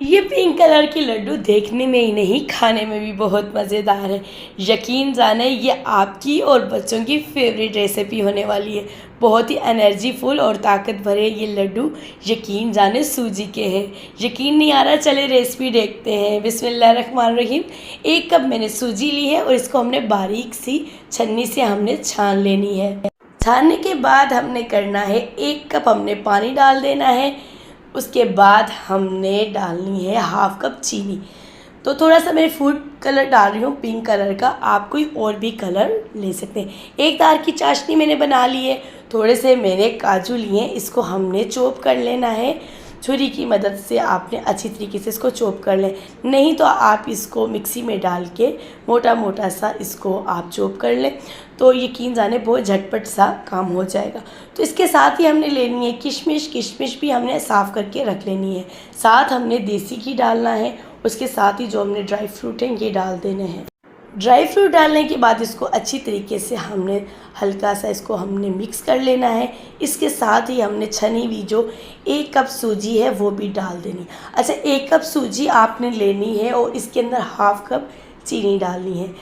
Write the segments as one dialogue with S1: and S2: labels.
S1: ये pink colour के लड्डू देखने में ही नहीं, खाने में भी बहुत मज़ेदार है। यकीन जाने ये आपकी और बच्चों की फेवरेट रेसिपी होने वाली है। बहुत ही एनर्जीफुल और ताकत भरे ये लड्डू यकीन जाने सूजी के हैं। यकीन नहीं आ रहा, चले रेसिपी देखते हैं। बिस्मिल्लाहिर्रहमानिर्रहीम। 1 कप मैंने सूजी ली है और इसको हमने बारीक सी छन्नी से हमने छान लेनी है। छानने के बाद हमने करना है, 1 कप हमने पानी डाल देना है। उसके बाद हमने डालनी है हाफ कप चीनी। तो थोड़ा सा मैं फूड कलर डाल रही हूँ, पिंक कलर का। आप कोई और भी कलर ले सकते हैं। एक तार की चाशनी मैंने बना ली है। थोड़े से मैंने काजू लिए हैं, इसको हमने चॉप कर लेना है। छुरी की मदद से आपने अच्छी तरीके से इसको चॉप कर लें, नहीं तो आप इसको मिक्सी में डाल के मोटा मोटा सा इसको आप चॉप कर लें, तो यकीन जाने बहुत झटपट सा काम हो जाएगा। तो इसके साथ ही हमने लेनी है किशमिश। किशमिश भी हमने साफ़ करके रख लेनी है। साथ हमने देसी घी डालना है। उसके साथ ही जो हमने ड्राई फ्रूट हैं ये डाल देने हैं। ड्राई फ्रूट डालने के बाद इसको अच्छी तरीके से हमने हल्का सा इसको हमने मिक्स कर लेना है। इसके साथ ही हमने छनी हुई जो 1 कप सूजी है वो भी डाल देनी। अच्छा, 1 कप सूजी आपने लेनी है और इसके अंदर हाफ कप चीनी डालनी है।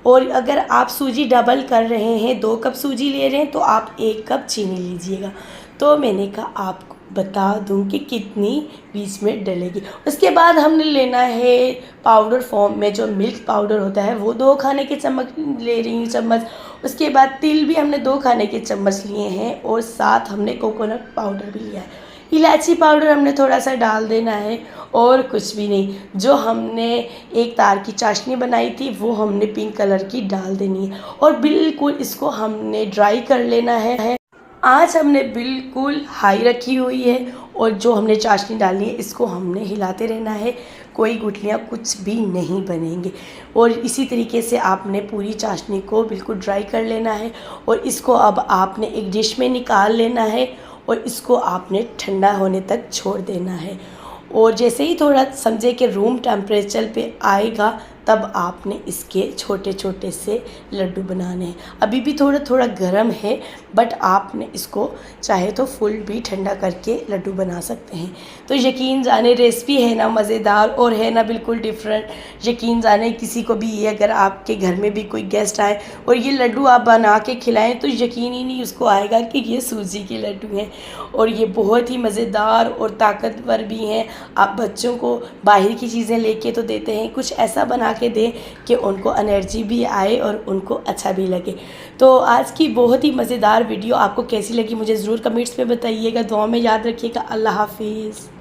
S1: और अगर आप सूजी डबल कर रहे हैं, 2 कप सूजी ले रहे हैं, तो आप 1 कप चीनी लीजिएगा। तो मैंने कहा आपको बता दूं कि कितनी बीच में डलेगी। उसके बाद हमने लेना है पाउडर फॉर्म में जो मिल्क पाउडर होता है, वो 2 खाने के चम्मच ले रही हूँ चम्मच। उसके बाद तिल भी हमने 2 खाने के चम्मच लिए हैं और साथ हमने कोकोनट पाउडर भी लिया है। इलायची पाउडर हमने थोड़ा सा डाल देना है और कुछ भी नहीं। जो हमने एक तार की चाशनी बनाई थी वो हमने पिंक कलर की डाल देनी है और बिल्कुल इसको हमने ड्राई कर लेना है। आँच हमने बिल्कुल हाई रखी हुई है और जो हमने चाशनी डाली है इसको हमने हिलाते रहना है। कोई गुठलियाँ कुछ भी नहीं बनेंगे। और इसी तरीके से आपने पूरी चाशनी को बिल्कुल ड्राई कर लेना है और इसको अब आपने एक डिश में निकाल लेना है और इसको आपने ठंडा होने तक छोड़ देना है। और जैसे ही थोड़ा समझे कि रूम टेम्परेचर पे आएगा तब आपने इसके छोटे छोटे से लड्डू बनाने हैं। अभी भी थोड़ा थोड़ा गर्म है, बट आपने इसको चाहे तो फुल भी ठंडा करके लड्डू बना सकते हैं। तो यकीन जाने रेसिपी है ना मज़ेदार और है ना बिल्कुल डिफरेंट। यकीन जाने किसी को भी ये, अगर आपके घर में भी कोई गेस्ट आए और ये लड्डू आप बना के खिलाएं तो यकीन ही नहीं उसको आएगा कि ये सूजी के लड्डू हैं। और ये बहुत ही मज़ेदार और ताकतवर भी हैं। आप बच्चों को बाहर की चीज़ें लेके तो देते हैं, कुछ ऐसा बना के दें कि उनको एनर्जी भी आए और उनको अच्छा भी लगे। तो आज की बहुत ही मज़ेदार वीडियो आपको कैसी लगी मुझे ज़रूर कमेंट्स में बताइएगा। दुआ में याद रखिएगा। अल्लाह हाफिज़।